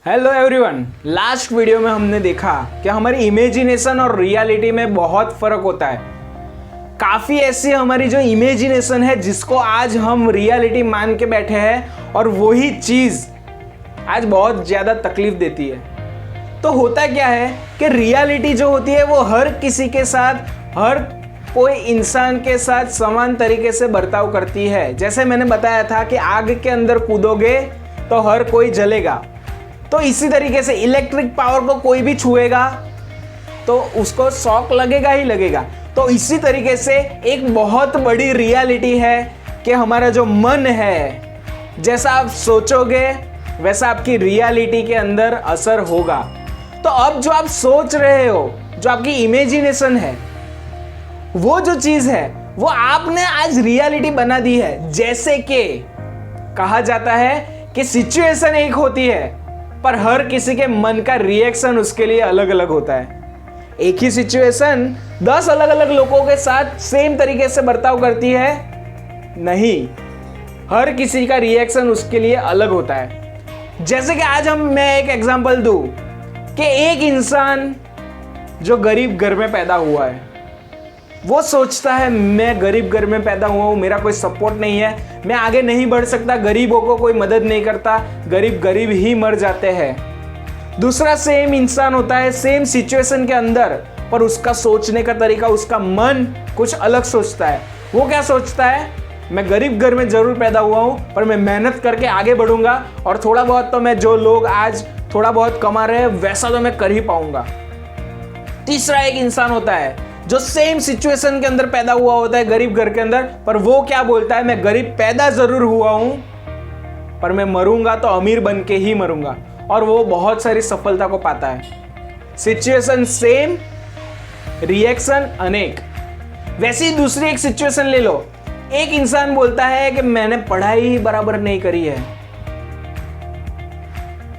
Hello everyone. Last video में हमने देखा कि हमारी इमेजिनेशन और रियलिटी में बहुत फर्क होता है। काफ़ी ऐसी हमारी जो इमेजिनेशन है जिसको आज हम रियलिटी मान के बैठे हैं और वही चीज़ आज बहुत ज़्यादा तकलीफ देती है। तो होता क्या है कि रियलिटी जो होती है वो हर किसी के साथ, हर कोई इंसान के साथ समान तरीके से बर्ताव करती है। जैसे मैंने बताया था कि आग के अंदर कूदोगे तो हर कोई जलेगा, तो इसी तरीके से इलेक्ट्रिक पावर को कोई भी छुएगा तो उसको शॉक लगेगा ही लगेगा। तो इसी तरीके से एक बहुत बड़ी रियलिटी है कि हमारा जो मन है, जैसा आप सोचोगे वैसा आपकी रियलिटी के अंदर असर होगा। तो अब जो आप सोच रहे हो, जो आपकी इमेजिनेशन है, वो जो चीज है वो आपने आज रियलिटी बना दी है। जैसे कि कहा जाता है कि सिचुएशन एक होती है पर हर किसी के मन का रिएक्शन उसके लिए अलग अलग होता है। एक ही सिचुएशन 10 अलग अलग लोगों के साथ सेम तरीके से बर्ताव करती है नहीं, हर किसी का रिएक्शन उसके लिए अलग होता है। जैसे कि आज मैं एक एग्जांपल दूं कि एक इंसान जो गरीब घर में पैदा हुआ है, वो सोचता है मैं गरीब घर में पैदा हुआ हूँ, मेरा कोई सपोर्ट नहीं है, मैं आगे नहीं बढ़ सकता, गरीबों को कोई मदद नहीं करता, गरीब गरीब ही मर जाते हैं। दूसरा सेम इंसान होता है सेम सिचुएशन के अंदर, पर उसका सोचने का तरीका, उसका मन कुछ अलग सोचता है। वो क्या सोचता है, मैं गरीब घर में जरूर पैदा हुआ हूँ पर मैं मेहनत करके आगे बढ़ूंगा और थोड़ा बहुत तो मैं जो लोग आज थोड़ा बहुत कमा रहे हैं वैसा तो मैं कर ही पाऊंगा। तीसरा एक इंसान होता है जो सेम सिचुएशन के अंदर पैदा हुआ होता है, गरीब घर के अंदर, पर वो क्या बोलता है, मैं गरीब पैदा जरूर हुआ हूं पर मैं मरूंगा तो अमीर बन के ही मरूंगा, और वो बहुत सारी सफलता को पाता है। सिचुएशन सेम, रिएक्शन अनेक। वैसे ही दूसरी एक सिचुएशन ले लो। एक इंसान बोलता है कि मैंने पढ़ाई ही बराबर नहीं करी है।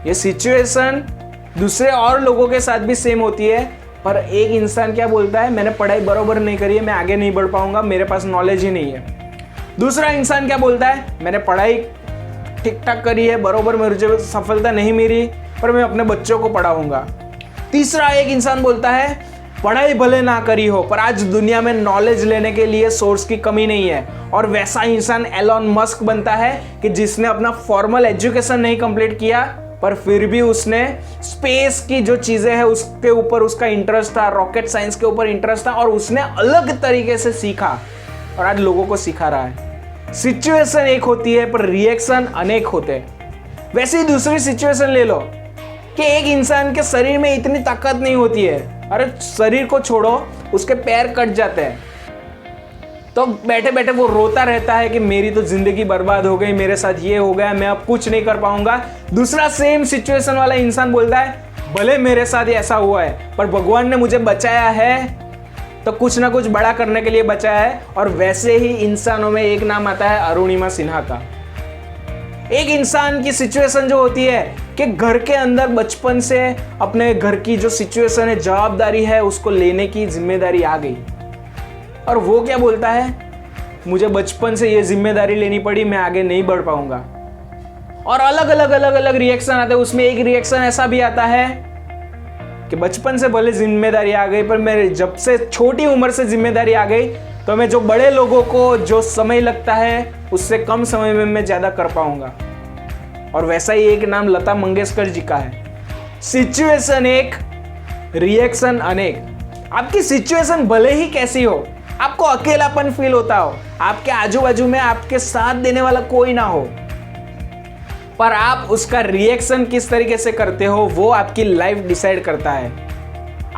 ये सिचुएशन दूसरे और लोगों के साथ भी सेम होती है, पर एक इंसान क्या बोलता है, मैंने पढ़ाई बराबर नहीं करी है, मैं आगे नहीं बढ़ पाऊंगा, मेरे पास नॉलेज ही नहीं है। दूसरा इंसान क्या बोलता है, मैंने पढ़ाई ठीक ठाक करी है, बराबर मुझे सफलता नहीं मिली, पर मैं अपने बच्चों को पढ़ाऊंगा। तीसरा एक इंसान बोलता है, पढ़ाई भले ना करी हो पर आज दुनिया में नॉलेज लेने के लिए सोर्स की कमी नहीं है, और वैसा इंसान एलोन मस्क बनता है कि जिसने अपना फॉर्मल एजुकेशन नहीं कंप्लीट किया पर फिर भी उसने स्पेस की जो चीजें हैं उसके ऊपर उसका इंटरेस्ट था, रॉकेट साइंस के ऊपर इंटरेस्ट था, और उसने अलग तरीके से सीखा और आज लोगों को सिखा रहा है। सिचुएशन एक होती है पर रिएक्शन अनेक होते हैं। वैसे ही दूसरी सिचुएशन ले लो कि एक इंसान के शरीर में इतनी ताकत नहीं होती है, अरे शरीर को छोड़ो, उसके पैर कट जाते हैं तो बैठे बैठे वो रोता रहता है कि मेरी तो जिंदगी बर्बाद हो गई, मेरे साथ ये हो गया, मैं अब कुछ नहीं कर पाऊंगा। दूसरा सेम सिचुएशन वाला इंसान बोलता है, भले मेरे साथ ऐसा हुआ है पर भगवान ने मुझे बचाया है तो कुछ ना कुछ बड़ा करने के लिए बचाया है। और वैसे ही इंसानों में एक नाम आता है अरुणिमा सिन्हा का। एक इंसान की सिचुएशन जो होती है कि घर के अंदर बचपन से अपने घर की जो सिचुएशन है, जवाबदारी है, उसको लेने की जिम्मेदारी आ गई, और वो क्या बोलता है, मुझे बचपन से ये जिम्मेदारी लेनी पड़ी, मैं आगे नहीं बढ़ पाऊंगा। और अलग अलग रिएक्शन आते हैं। उसमें एक रिएक्शन ऐसा भी आता है कि बचपन से भले जिम्मेदारी आ गई पर मेरे जब से छोटी उम्र से जिम्मेदारी आ गई तो मैं जो बड़े लोगों को जो समय लगता है उससे कम समय में मैं ज्यादा कर पाऊंगा। और वैसा ही एक नाम लता मंगेशकर जी का है। सिचुएशन एक, रिएक्शन अनेक। आपकी सिचुएशन भले ही कैसी हो, आपको अकेलापन फील होता हो, आपके आजू बाजू में आपके साथ देने वाला कोई ना हो, पर आप उसका रिएक्शन किस तरीके से करते हो वो आपकी लाइफ डिसाइड करता है।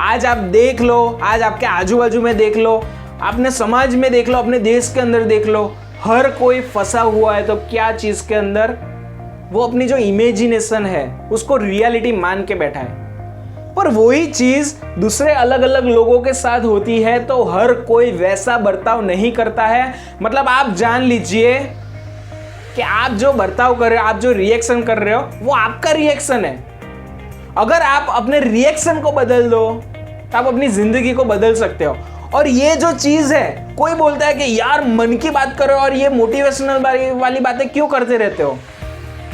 आज आप देख लो, आज आपके आजू बाजू में देख लो, अपने समाज में देख लो, अपने देश के अंदर देख लो, हर कोई फंसा हुआ है तो क्या चीज के अंदर, वो अपनी जो इमेजिनेशन है उसको रियलिटी मान के बैठा है। पर वही चीज दूसरे अलग अलग लोगों के साथ होती है तो हर कोई वैसा बर्ताव नहीं करता है। मतलब आप जान लीजिए कि आप जो बर्ताव कर रहे हो, आप जो रिएक्शन कर रहे हो, वो आपका रिएक्शन है। अगर आप अपने रिएक्शन को बदल दो तो आप अपनी जिंदगी को बदल सकते हो। और ये जो चीज है, कोई बोलता है कि यार मन की बात करो और ये मोटिवेशनल वाली बातें क्यों करते रहते हो,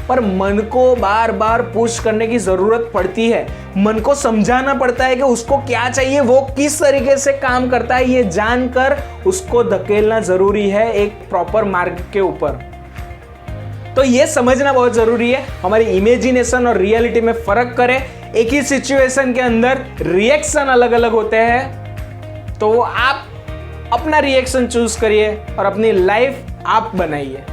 पर मन को बार बार पुश करने की जरूरत पड़ती है। मन को समझाना पड़ता है कि उसको क्या चाहिए, वो किस तरीके से काम करता है, ये जानकर उसको धकेलना जरूरी है एक प्रॉपर मार्ग के ऊपर। तो ये समझना बहुत जरूरी है। हमारी इमेजिनेशन और रियलिटी में फर्क करें। एक ही सिचुएशन के अंदर रिएक्शन अलग अलग होते हैं, तो आप अपना रिएक्शन चूज करिए और अपनी लाइफ आप बनाइए,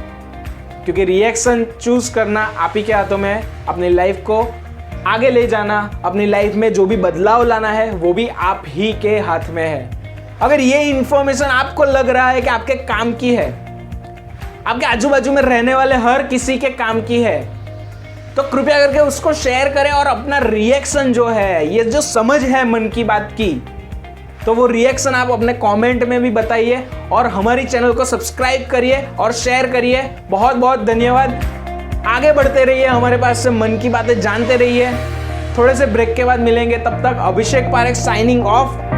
क्योंकि रिएक्शन चूज करना आप ही के हाथों में है। अपनी लाइफ को आगे ले जाना, अपनी लाइफ में जो भी बदलाव लाना है वो भी आप ही के हाथ में है। अगर ये इंफॉर्मेशन आपको लग रहा है कि आपके काम की है, आपके आजू बाजू में रहने वाले हर किसी के काम की है, तो कृपया करके उसको शेयर करें और अपना रिएक्शन जो है, ये जो समझ है मन की बात की, तो वो रिएक्शन आप अपने कमेंट में भी बताइए और हमारी चैनल को सब्सक्राइब करिए और शेयर करिए। बहुत बहुत धन्यवाद। आगे बढ़ते रहिए, हमारे पास से मन की बातें जानते रहिए। थोड़े से ब्रेक के बाद मिलेंगे, तब तक अभिषेक पारेख साइनिंग ऑफ।